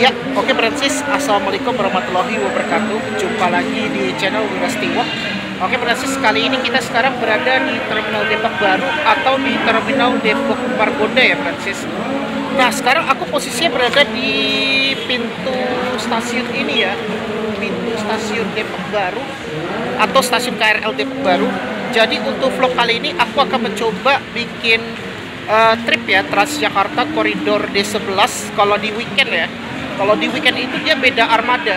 Ya, oke Francis. Assalamualaikum warahmatullahi wabarakatuh. Jumpa lagi di channel Dynasty Walk. Oke Francis, kali ini kita sekarang berada di Terminal Depok Baru atau di Terminal Depok Margonda ya Francis. Nah, sekarang aku posisinya berada di pintu stasiun ini ya, pintu stasiun Depok Baru atau stasiun KRL Depok Baru. Jadi untuk vlog kali ini aku akan mencoba bikin trip ya Transjakarta koridor D11 kalau di weekend ya. Kalau di weekend itu dia beda armada.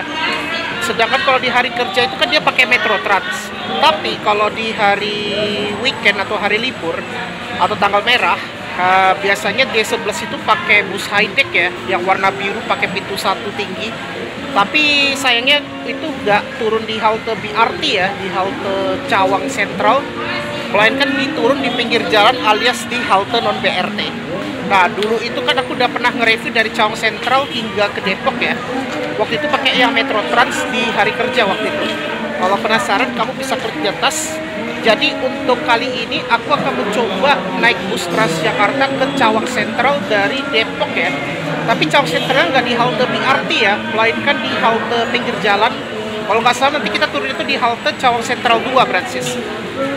Sedangkan kalau di hari kerja itu kan dia pakai Metro Trans. Tapi kalau di hari weekend atau hari libur atau tanggal merah, biasanya D11 itu pakai bus high deck ya, yang warna biru pakai pintu satu tinggi. Tapi sayangnya itu nggak turun di halte BRT ya, di halte Cawang Sentral, melainkan diturun di pinggir jalan alias di halte non BRT. Nah, dulu itu kan aku udah pernah nge-review dari Cawang Sentral hingga ke Depok ya. Waktu itu pakai yang Metro Trans di hari kerja waktu itu. Kalau penasaran, kamu bisa klik di atas. Jadi untuk kali ini aku akan mencoba naik bus Transjakarta ke Cawang Sentral dari Depok ya. Tapi Cawang Sentral nggak di halte BRT ya, melainkan di halte pinggir jalan. Kalau nggak salah nanti kita turun itu di halte Cawang Sentral 2, Francis.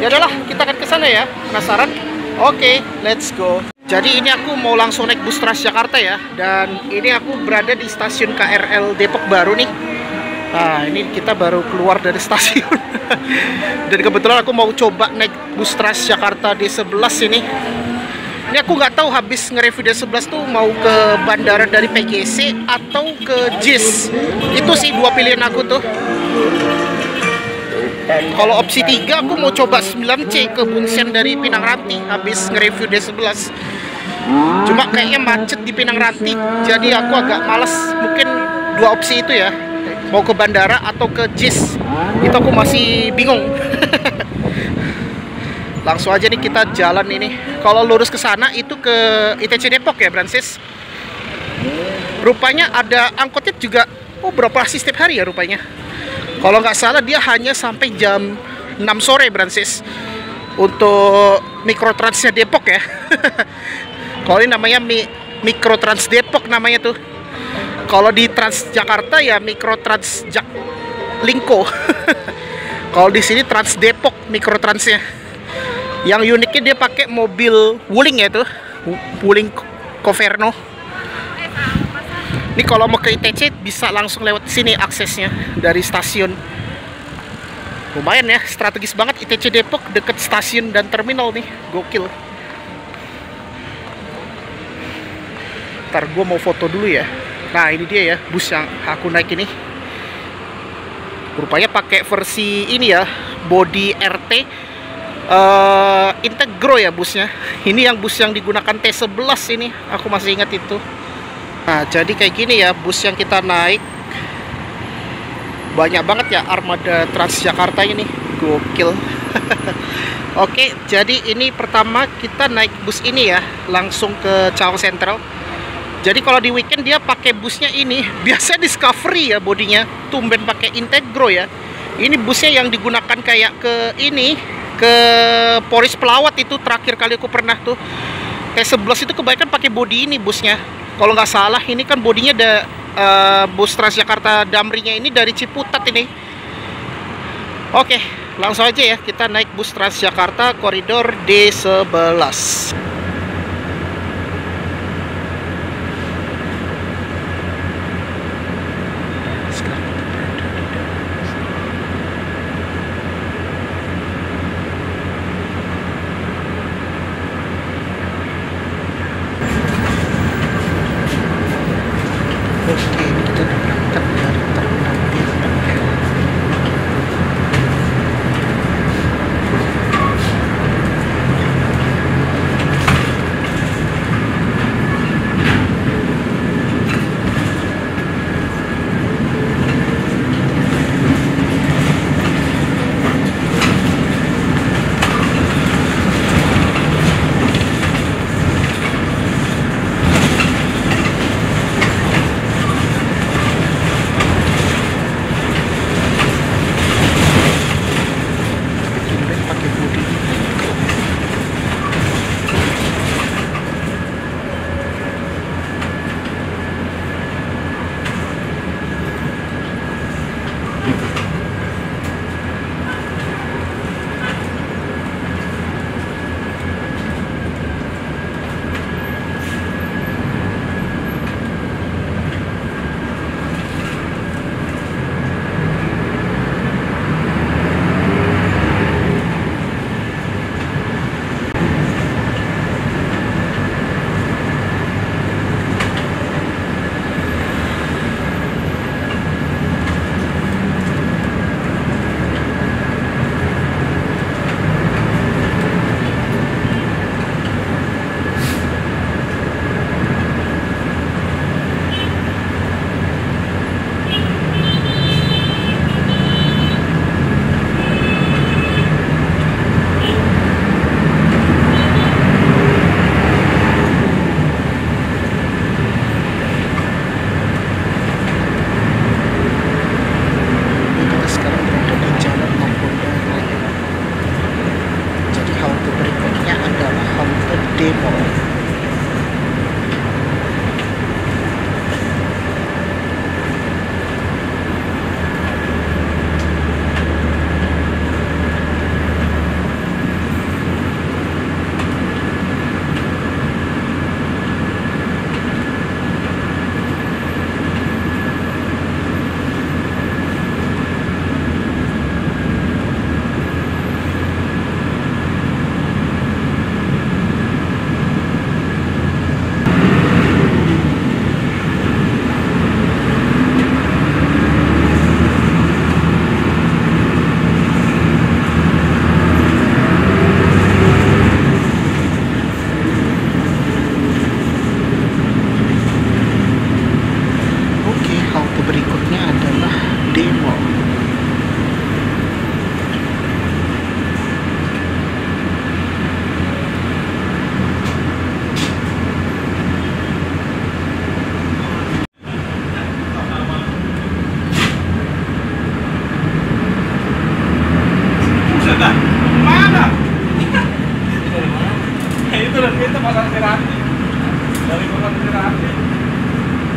Ya udahlah, kita akan ke sana ya. Penasaran? Oke, let's go. Jadi ini aku mau langsung naik bus Transjakarta ya. Dan ini aku berada di stasiun KRL Depok Baru nih. Nah, ini kita baru keluar dari stasiun. Dan kebetulan aku mau coba naik bus Transjakarta D11 ini. Ini aku nggak tahu habis nge-review D11 tuh mau ke bandara dari PGC atau ke JIS. Itu sih dua pilihan aku tuh. Kalau opsi 3 aku mau coba 9C ke Bunsen dari Pinang Ranti habis nge-review D11. Cuma kayaknya macet di Pinang Ranti, jadi aku agak males. Mungkin dua opsi itu ya, mau ke bandara atau ke JIS. Itu aku masih bingung. Langsung aja nih kita jalan ini. Kalau lurus ke sana itu ke ITC Depok ya, Francis. Rupanya ada angkotnya juga. Oh, beroperasi setiap hari ya rupanya. Kalau nggak salah dia hanya sampai jam 6 sore, Francis. Untuk Mikrotransnya Depok ya. Kalau ini namanya Mikrotrans Depok namanya tuh. Kalau di Transjakarta ya Mikrotrans Lingko. Kalau di sini Trans Depok Mikrotransnya. Yang uniknya dia pakai mobil Wuling ya tuh, Wuling Coverno. Ini kalau mau ke ITC bisa langsung lewat sini aksesnya dari stasiun. Lumayan ya, strategis banget ITC Depok, deket stasiun dan terminal nih, gokil. Ntar gue mau foto dulu ya. Nah ini dia ya, bus yang aku naik ini. Rupanya pakai versi ini ya, body RT. Integro ya busnya. Ini yang bus yang digunakan T11 ini, aku masih ingat itu. Nah jadi kayak gini ya bus yang kita naik. Banyak banget ya armada Transjakarta ini, gokil. Oke, jadi ini pertama kita naik bus ini ya, langsung ke Cawang Sentral. Jadi kalau di weekend dia pakai busnya ini, biasa Discovery ya bodinya, tumben pakai Integro ya. Ini busnya yang digunakan kayak ke ini, ke Polis Pelawat itu terakhir kali aku pernah tuh. T11 itu kebanyakan pakai bodi ini busnya. Kalau nggak salah ini kan bodinya ada bus Transjakarta Damrinya ini dari Ciputat ini. Oke, langsung aja ya kita naik bus Transjakarta koridor D11.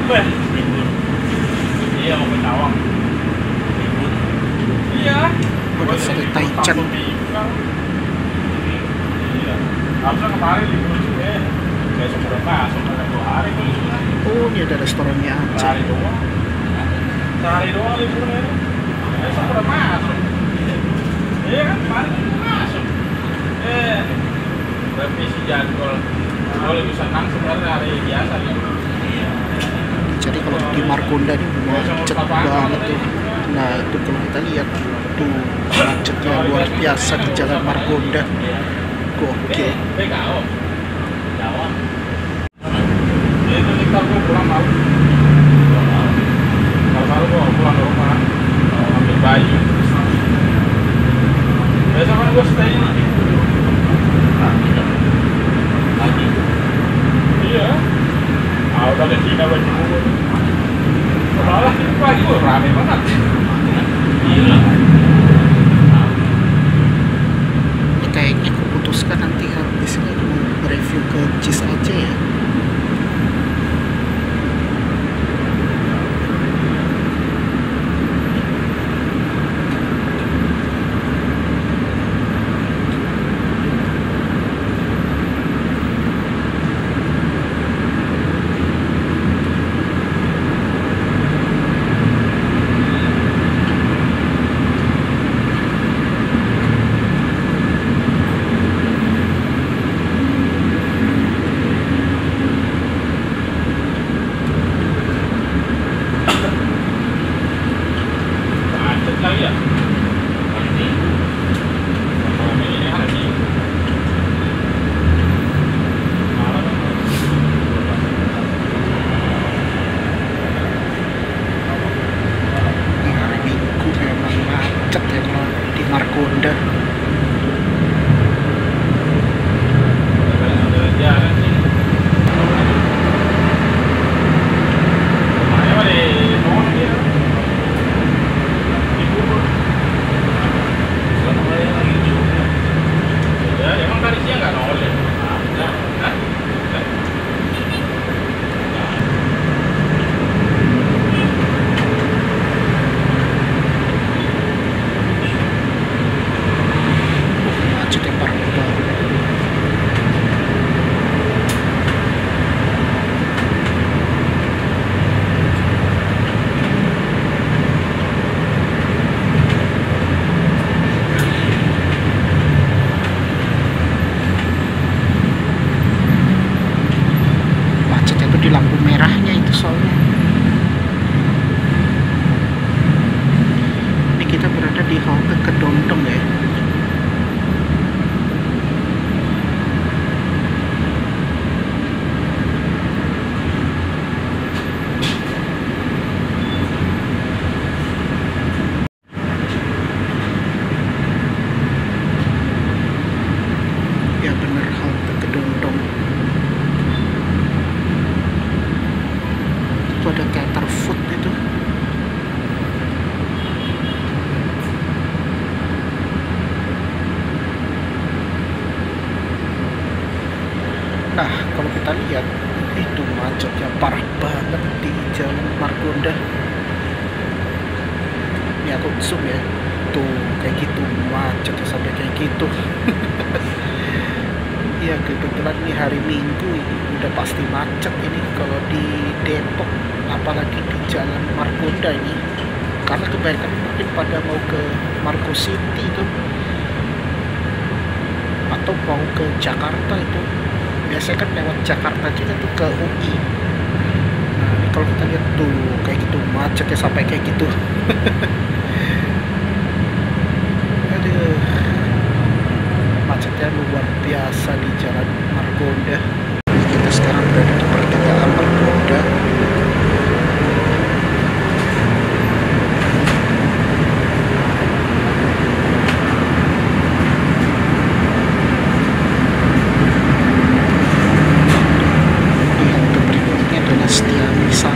Wah, libur. Iya, mau ke Cawang. Libur. Iya. Udah sore Taichan. Iya. Harusnya kemarin libur juga. Besok udah masuk, ada 2 hari. Oh, ini ada restorannya aja. Sehari doang. Sehari doang liburnya. Besok udah masuk. Iya kan, kemarin udah masuk. Revisi jadwal. Kalau lebih senang sebenarnya hari biasa gitu. Jadi kalau di Margonda ini macet banget tuh. Nah itu kalau kita lihat tuh macetnya luar biasa di Jalan Margonda. Gokil. PKO. Jawa. Itu ntar gue pulang malam. Kalau gue pulang ke rumah, ambil baju. Besok kan gue stay ini. Lagi. Iya. Udah ada Cina baju gue. Malah ini pagi gue rame banget. Gila. Kayaknya aku putuskan nanti habis ini mau review ke JIS aja ya. Margonda. Di lampu merahnya itu soalnya. Ini kita berada di halte Kedondong ya. Ya bener, halte Kedondong. Itu ada teater food itu. Nah kalau kita lihat itu macetnya parah banget di Jalan Margonda. Ini aku zoom ya, tuh kayak gitu macetnya sampai kayak gitu. Ya kebetulan ini hari Minggu, udah pasti macet ini kalau di Depok, apalagi di Jalan Margonda ini, karena kebanyakan mungkin pada mau ke Margo City itu atau mau ke Jakarta itu. Biasanya kan lewat Jakarta juga tuh ke UI. Nah ini kalau kita lihat tuh kayak gitu macetnya sampai kayak gitu. Aduh, macetnya luar biasa di Jalan Margonda. Kita sekarang berada di pertigaan Margonda. Yang berikutnya adalah Setiami 1.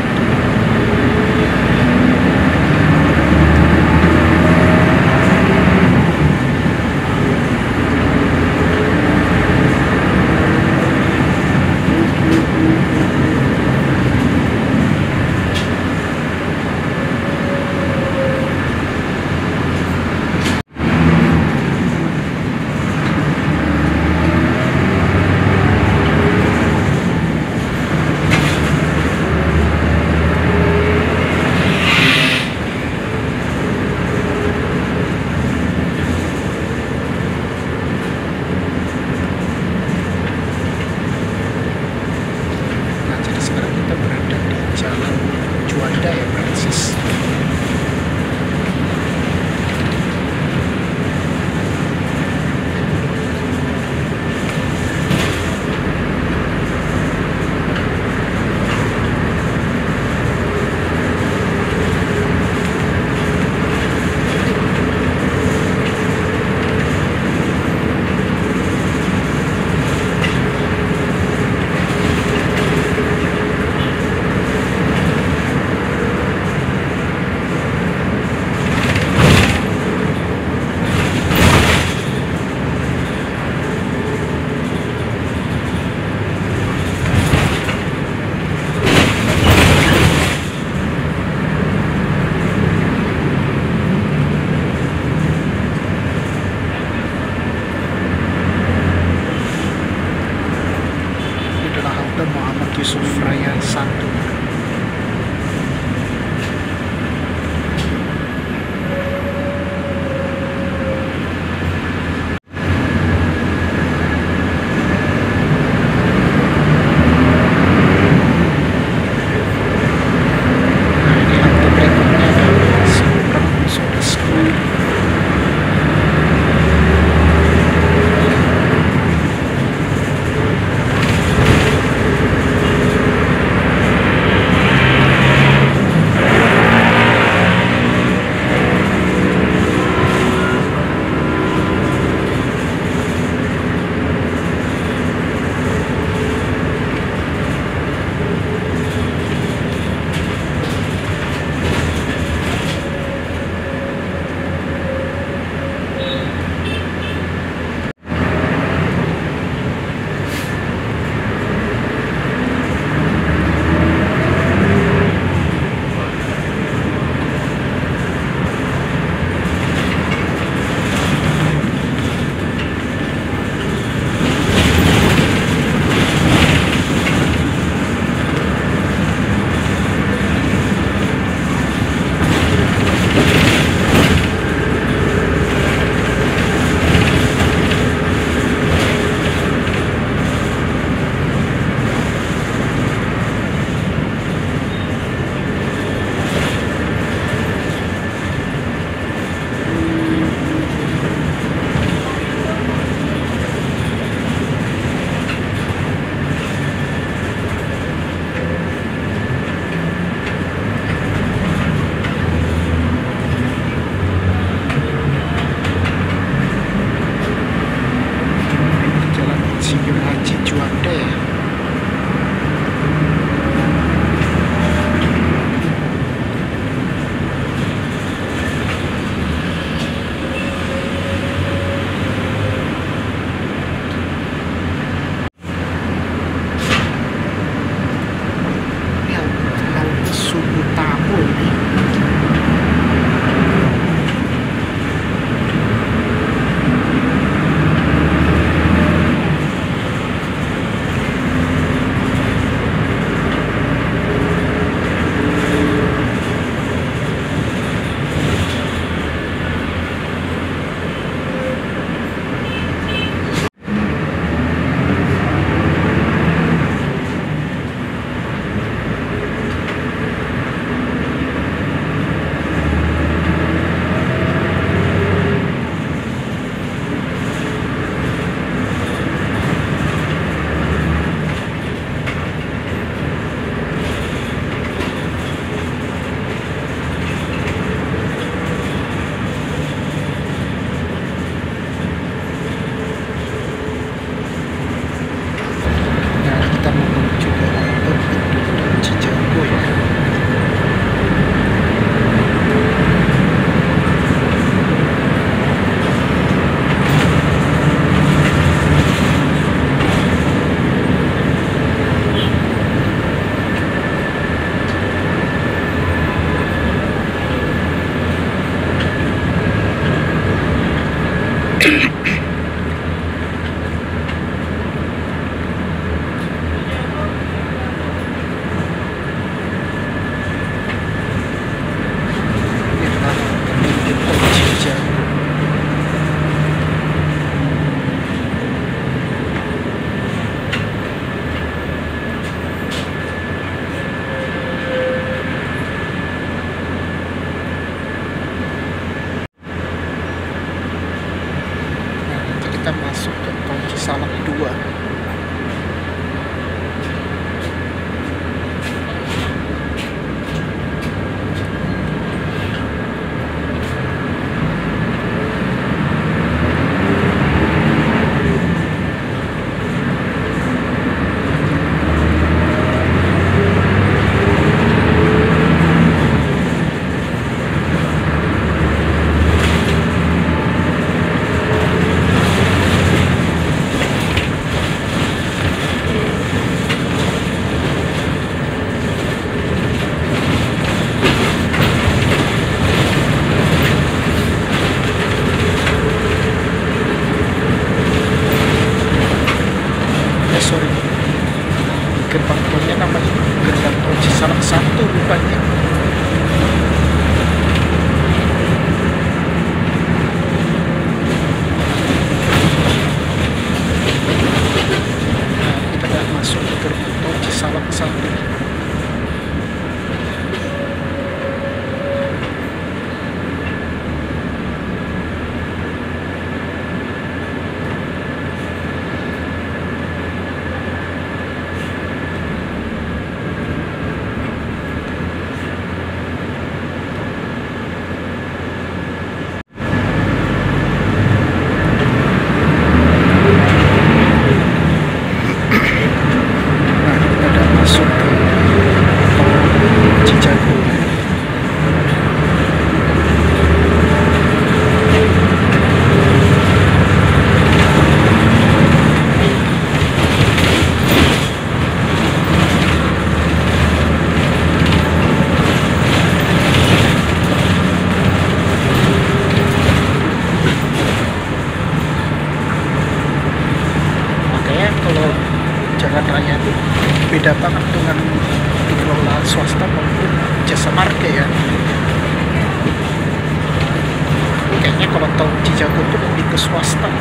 jago tuh lebih ke swasta.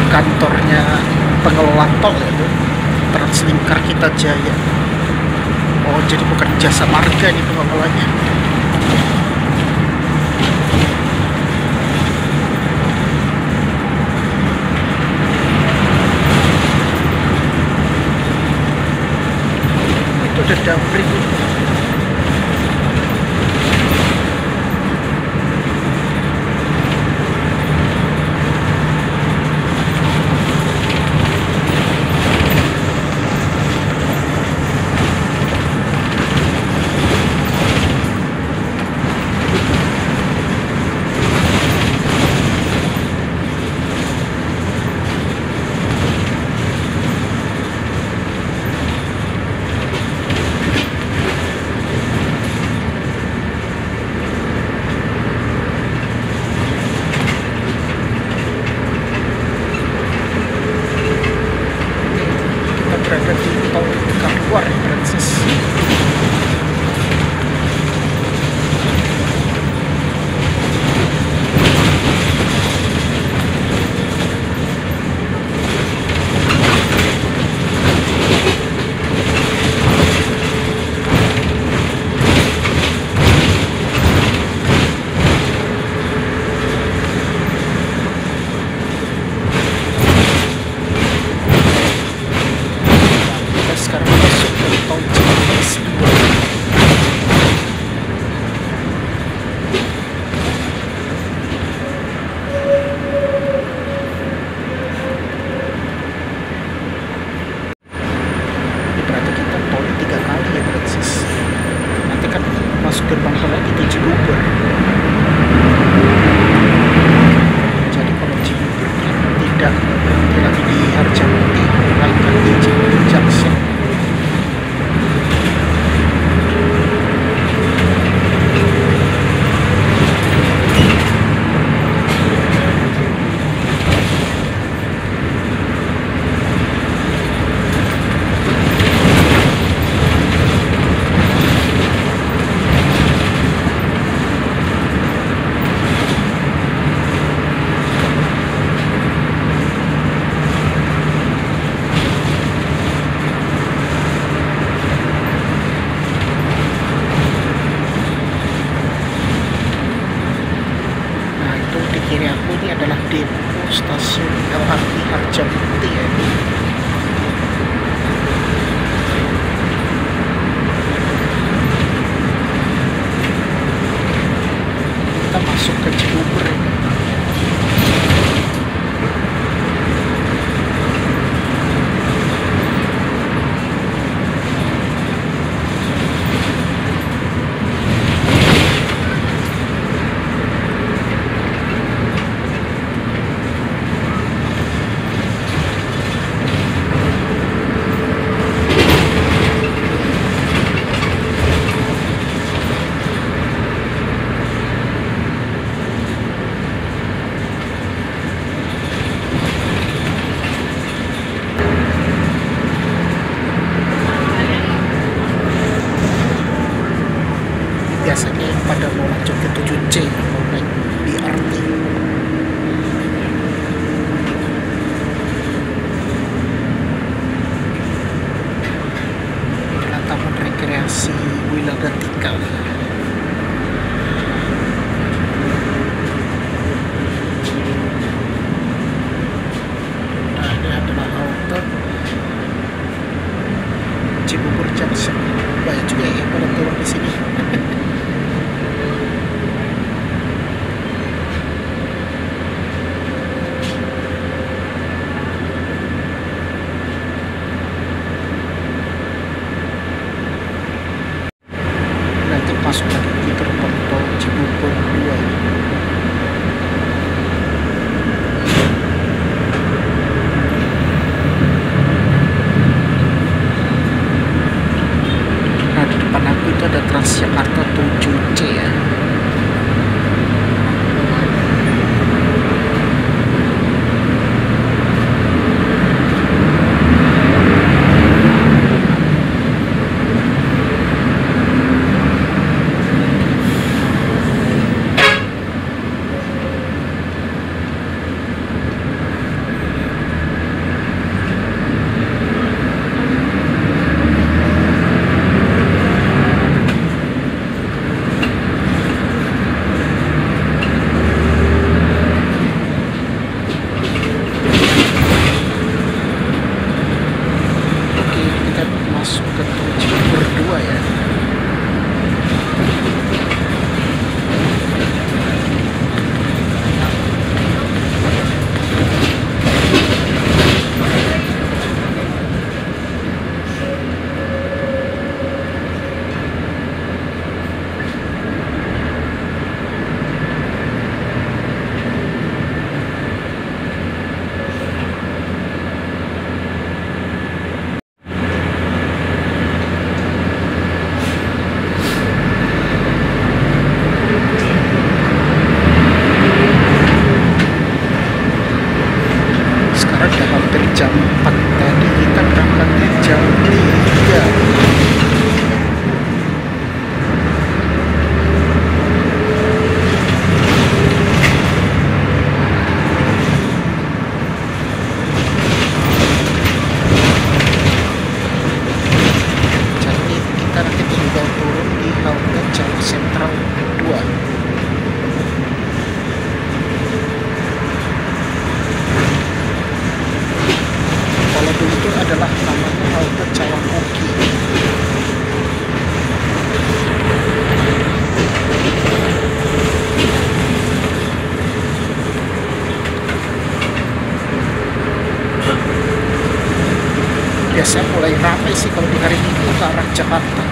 Kantornya pengelola tol itu Translingkar Kita Jaya. Oh, jadi bukan jasa marga nih pengelolanya. Itu ada Damri. Berada di tol Tegaluar, Francis. Sekarang masuk ke tol Ciamis 2. Ini berarti kita tol 3 kali ya Francis. Nanti kan masuk gerbang tol lagi di Cibubur. Jadi kalau Cibubur tidak berhenti lagi di Harjamukti, melainkan di Cibubur Junction. Kiri aku ini adalah depo stasiun LRT Harjamukti ya. Kita masuk ke Cibubur ya. biasanya mulai ramai sih kalau di hari Minggu ke arah Jakarta.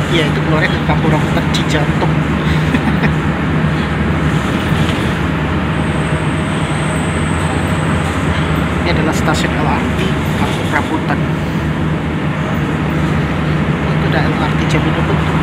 Ya itu keluarnya ke Kampung Rambutan Cijantung. Ini adalah stasiun LRT Kampung Rambutan. Itu udah LRT Jabodebek tuh.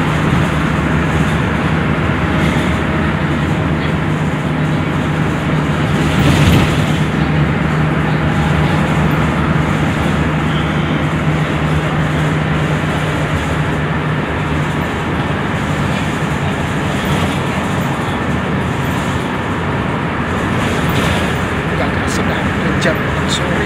Jam sore.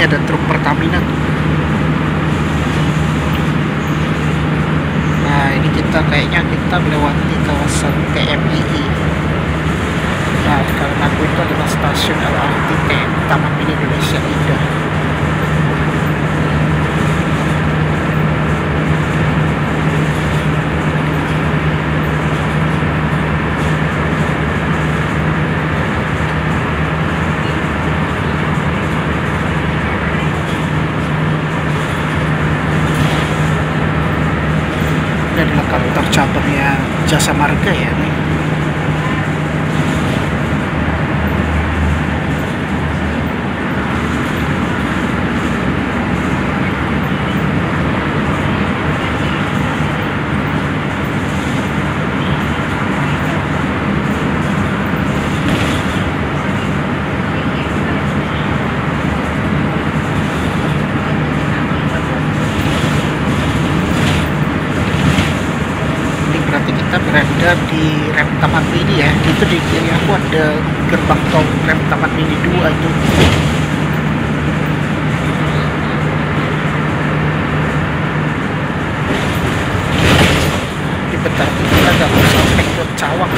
Ada truk Pertamina tuh. Nah ini kayaknya kita melewati kawasan TMII. Nah kalau aku itu adalah stasiun LRT Taman Mini Indonesia Indah. Kantor cabangnya Jasa Marga ya nih. Berada di rem Taman Mini ya, itu di kiri aku ada gerbang tol rem Taman Mini 2 itu. Di bentar kita agak sampai ke Cawang.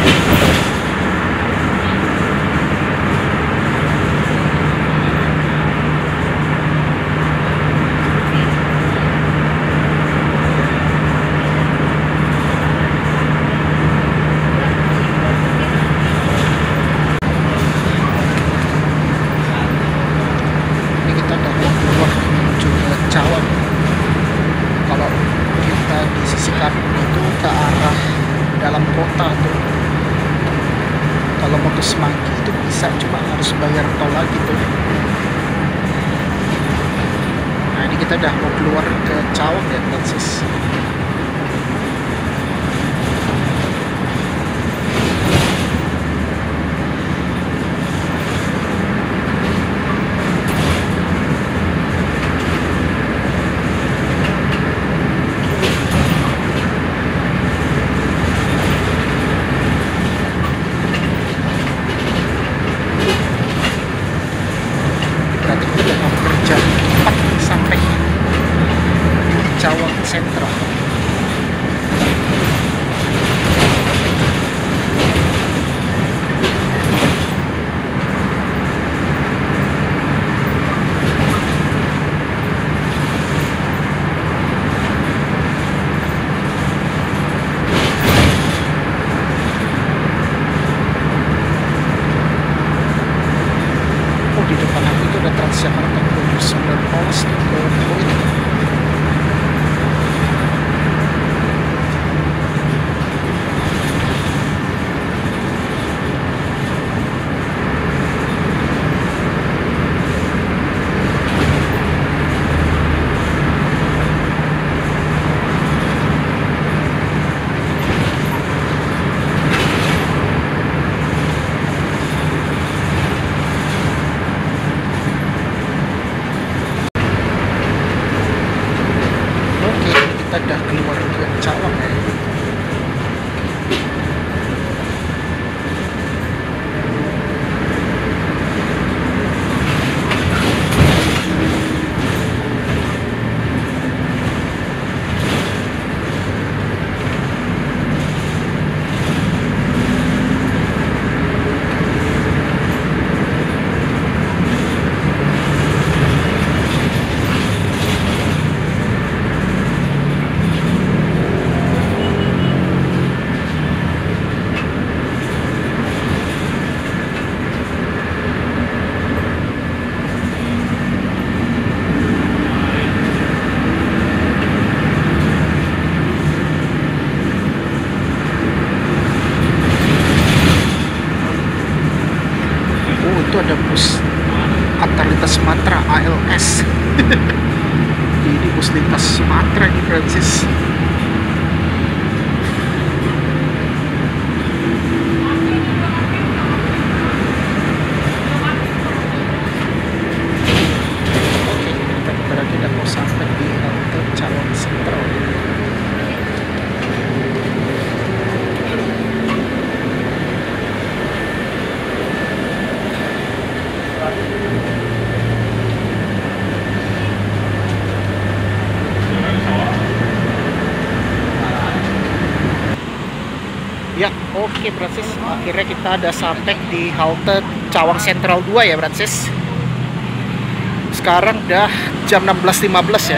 Kalau kita di sisi kanan itu ke arah dalam kota tuh. Kalau mau ke Semanggi itu bisa, cuma harus bayar tol lagi tuh. Nah ini kita udah mau keluar ke Cawang ya Francis. Cawang Sentral. kita udah keluar ke Cawang ya. Itu ada bus antar lintas Sumatera ALS. Ini bus lintas Sumatera nih, Francis. Oke, kita berarti udah mau sampai di halte Cawang Sentral. Ya, oke Francis. Akhirnya kita ada sampai di halte Cawang Sentral 2 ya, Francis. Sekarang udah jam 16.15 ya.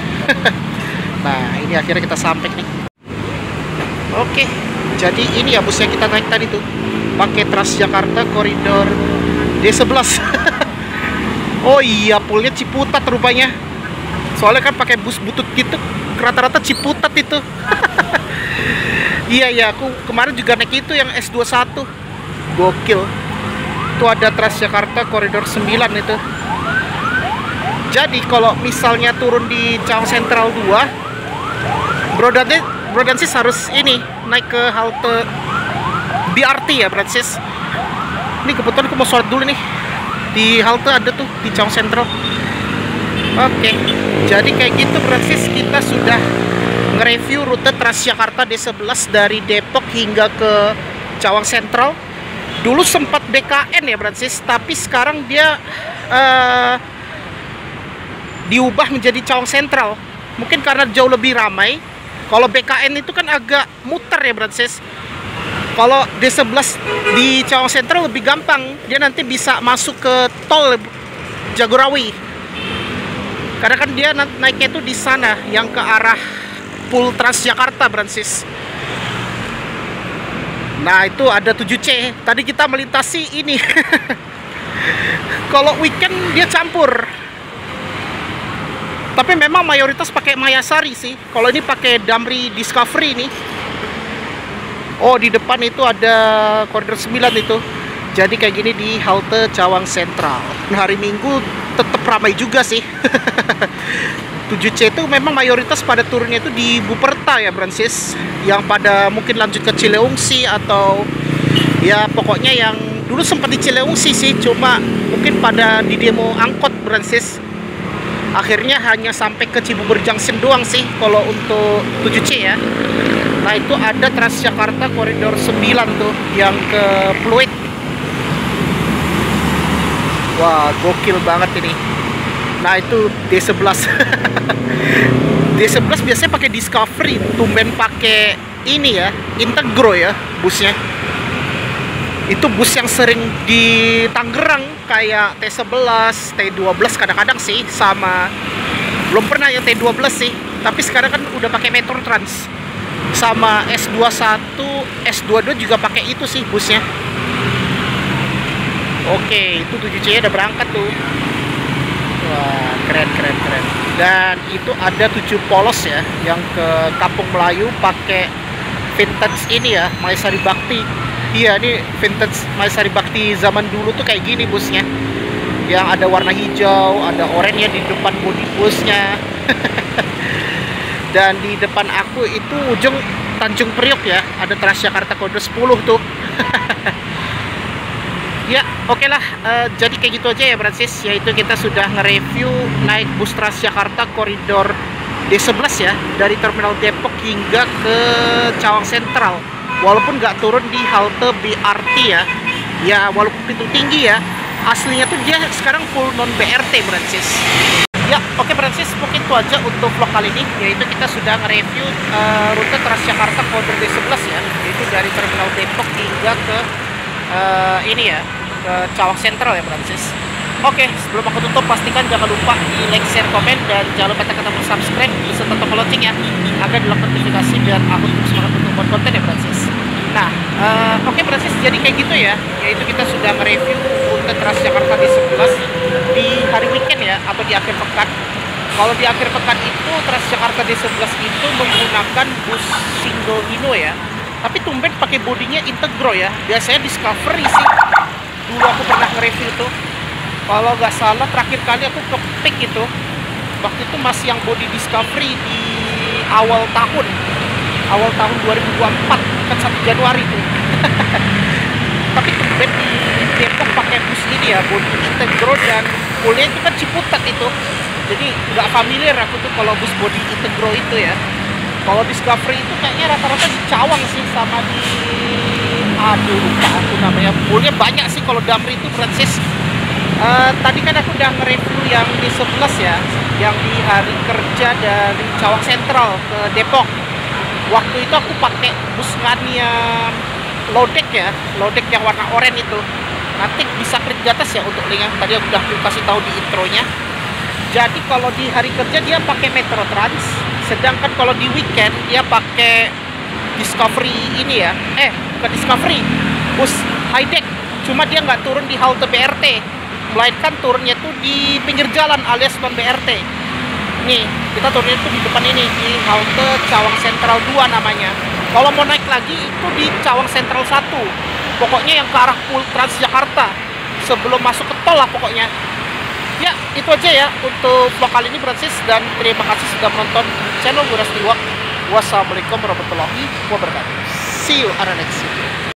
Nah, ini akhirnya kita sampai nih. Oke, jadi ini ya bus yang kita naik tadi tuh. Pakai Transjakarta koridor D11. Oh iya, pulnya Ciputat rupanya. Soalnya kan pakai bus butut gitu, rata-rata Ciputat itu. Iya ya, aku kemarin juga naik itu yang S21. Gokil. Itu ada Transjakarta koridor 9 itu. Jadi kalau misalnya turun di Cawang Sentral 2, Brodansis harus ini naik ke halte BRT ya, Francis. Ini kebetulan aku mau sholat dulu nih. Di halte ada tuh di Cawang Sentral. Oke, jadi kayak gitu Francis, kita sudah nge-review rute Transjakarta D11 dari Depok hingga ke Cawang Sentral. Dulu sempat BKN ya Francis, tapi sekarang dia diubah menjadi Cawang Sentral. Mungkin karena jauh lebih ramai. Kalau BKN itu kan agak muter ya Francis. Kalau D11 di Cawang Sentral lebih gampang, dia nanti bisa masuk ke tol Jagorawi. Karena kan dia naiknya itu di sana yang ke arah Pool Transjakarta, Francis. Nah, itu ada 7C. Tadi kita melintasi ini. Kalau weekend dia campur. Tapi memang mayoritas pakai Mayasari sih. Kalau ini pakai Damri Discovery nih. Oh, di depan itu ada koridor 9 itu. Jadi kayak gini di halte Cawang Sentral. Nah, hari Minggu tetap ramai juga sih. 7C itu memang mayoritas pada turunnya itu di Buperta ya, Francis. Yang pada mungkin lanjut ke Cileungsi atau ya pokoknya yang dulu sempat di Cileungsi sih, cuma mungkin pada di demo angkot, Francis. Akhirnya hanya sampai ke Cibubur Junction doang sih kalau untuk 7C ya. Nah, itu ada Transjakarta koridor 9 tuh yang ke Pluit. Wah, gokil banget ini. Nah, itu D11. D11 biasanya pakai Discovery, tumben pakai ini ya, Integro ya busnya. Itu bus yang sering di Tangerang kayak T11, T12 kadang-kadang sih, sama belum pernah yang T12 sih, tapi sekarang kan udah pakai Metro Trans. Sama S21, S22 juga pakai itu sih busnya. Oke, itu 7C udah berangkat tuh. Wah, keren. Dan itu ada 7 polos ya, yang ke Kampung Melayu pakai vintage ini ya, Maesari Bakti. Iya, ini vintage Maesari Bakti zaman dulu tuh kayak gini busnya. Yang ada warna hijau, ada oranye di depan bodi busnya. Dan di depan aku itu ujung Tanjung Priok ya, ada Transjakarta kode 10 tuh. Ya, oke lah. Jadi kayak gitu aja ya, Francis. Yaitu kita sudah nge-review naik bus Transjakarta koridor D11 ya, dari Terminal Depok hingga ke Cawang Sentral. Walaupun nggak turun di halte BRT ya, ya walaupun pintu tinggi ya, aslinya tuh dia sekarang full non BRT Francis. Ya, oke Francis, mungkin itu aja untuk vlog kali ini, yaitu kita sudah nge-review rute Transjakarta koridor D11 ya, yaitu dari Terminal Depok hingga ke ini ya, ke Cawang Sentral ya Francis. Oke, sebelum aku tutup, pastikan jangan lupa di like, share, komen, dan jangan lupa tekan tombol subscribe serta tombol lonceng ya, agar dalam notifikasi biar aku terus semangat untuk buat konten ya Francis. Nah, oke Francis, jadi kayak gitu ya, yaitu kita sudah mereview rute Transjakarta D11 di hari weekend ya, atau di akhir pekan. Kalau di akhir pekan itu Transjakarta D11 itu menggunakan bus single Hino ya, tapi tumben pakai bodinya Integro ya, biasanya Discovery sih. Dulu aku pernah nge-review itu, kalau nggak salah terakhir kali aku ke Peak itu, waktu itu masih yang body Discovery di awal tahun 2024, kan 1 Januari tuh. Tapi tumben di Depok pakai bus ini ya, body Integro, dan kuliah itu kan Ciputat itu, jadi nggak familiar aku tuh kalau bus body Integro itu ya. Kalau Discovery itu kayaknya rata-rata di Cawang sih, sama di lupa aku namanya. Kuliah banyak sih kalau Damri itu Francis. Tadi kan aku udah nge-review yang di 11 ya, yang di hari kerja dari Cawang Sentral ke Depok. Waktu itu aku pakai bus Scania Lodek ya, Lodek yang warna oranye itu. Nanti bisa klik di atas ya untuk linknya, tadi aku udah kasih tahu di intronya. Jadi kalau di hari kerja dia pakai Metro Trans, sedangkan kalau di weekend dia pakai Discovery ini ya, bukan Discovery, bus high deck. Cuma dia nggak turun di halte BRT, melainkan turunnya tuh di pinggir jalan alias non BRT. Nih, kita turunnya tuh di depan ini, di halte Cawang Sentral 2 namanya. Kalau mau naik lagi itu di Cawang Sentral 1. Pokoknya yang ke arah Transjakarta, sebelum masuk ke tol lah pokoknya. Ya, itu aja ya untuk vlog kali ini Francis, dan terima kasih sudah menonton channel Wirasti Walk. Wassalamualaikum warahmatullahi wabarakatuh. See you on the next video.